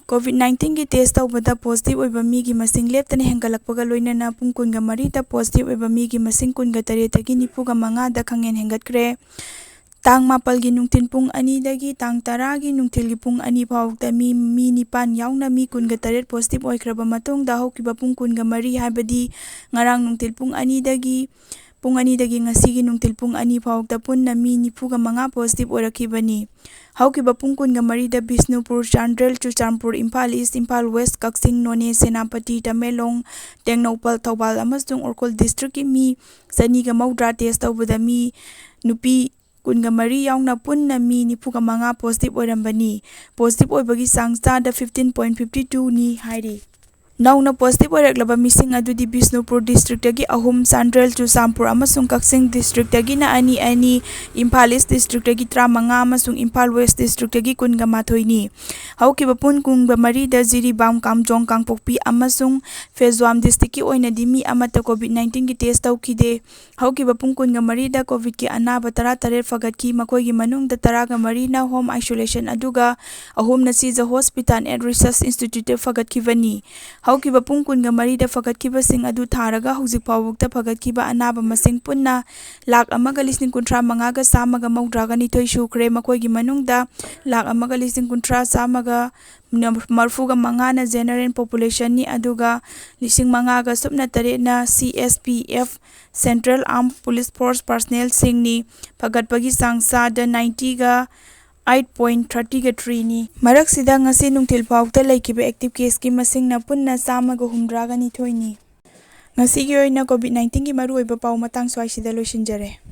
कोविड-19 की test तौबदा positive ओइबा मीगी मसिंग लेप्तने हेंगलकपगा लोइनना पुंग 24 दा positive ओइबा मीगी मसिंग 28 दगी 95 दा खंगेन हेंगतक्रे। तांग 4 गी नुंगथिन पुंग 2 दगी तांग 10 गी नुंगथिल गी पुंग 2 फाउदा मी 9 याउना मी 28 पॉजिटिव ओइख्रबा मतुंगदा हौकिबा पुंग 24 हाइबदी ngarang नुंगथिल पुंग 2 दगी पुंग 2 दगी ngasi नुंगथिल पुंग 2 फाउदा पुन्ना मी 95 पॉजिटिव ओइरखिबनी। हौकिबा पुंग 24 दा बिष्णुपुर, चांद्रेल, चुरचांदपुर, इम्फाल ईस्ट, इम्फाल वेस्ट, कक्सिंग, नोने, सेनापति, तमेंलोंग, टेंगनौपल, थौबाल अमसुंग उरखोल डिस्ट्रिक्ट की मी 290 टेस्ट तौबदा मी नुपी 24 याउना पुन्ना मी 95 पॉजिटिव ओइरंबनी। पॉजिटिव ओइबगी चांगचादा 15.52 नी हाइरी। नौना पॉजिटिव ओइरक्लबा मिसिंग अदुदी बिष्णुपुर डिस्ट्रिक्ट दगी 3, चांद्रेल, चुरचांदपुर अमसुंग कक्सिंग डिस्ट्रिक्ट दगी ना 2, इम्फाल ईस्ट डिस्ट्रिक्ट दगी 15 अमसुंग इम्फाल वेस्ट डिस्ट्रिक्ट दगी 19 नी। हौकिबा पुंग 24 दा जिरीबाम, कामजोंग, कांगपोकपी अमसुंग फेजवाम डिस्ट्रिक्ट की ओइनदी मी अमता कोविड-19 की टेस्ट तौखिदे। हौकिबा पुंग 24 दा कोविड की अनाबा 13 फगतकी मखोइगी मनुंगदा 13 ना होम आइसोलेशन अदुगा 3 ना सीजा हॉस्पिटल एंड रिसर्च इंस्टीट्यूट फगतखिबनी। हौकिबा पुंग 24 दा फगतखिबसिंग अदु थारगा हौजिक फाउबुक्ता फगतखिबा अनाबा मसिंग पुन्ना 1,53,132 सुख्रे। मखोइगी मनुंगदा 1,53,135 ना जेनरल पॉपुलेशन नी अदुगा 5,000 सुपना 3 ना CSPF central arm police force personnel सिंगनी। फगतपगी चांगचादा 90 गा 8.33 नी। मरकसिदा ngasi नुंगथिल फाउक्ता लेकिबा एक्टिव केस की मसिंग ना पुन्ना 152 नी। ngasi की ओइना कोविड-19 की मरुओइबा पाउ मतंग स्वाइसिदा लोइसिनजरे।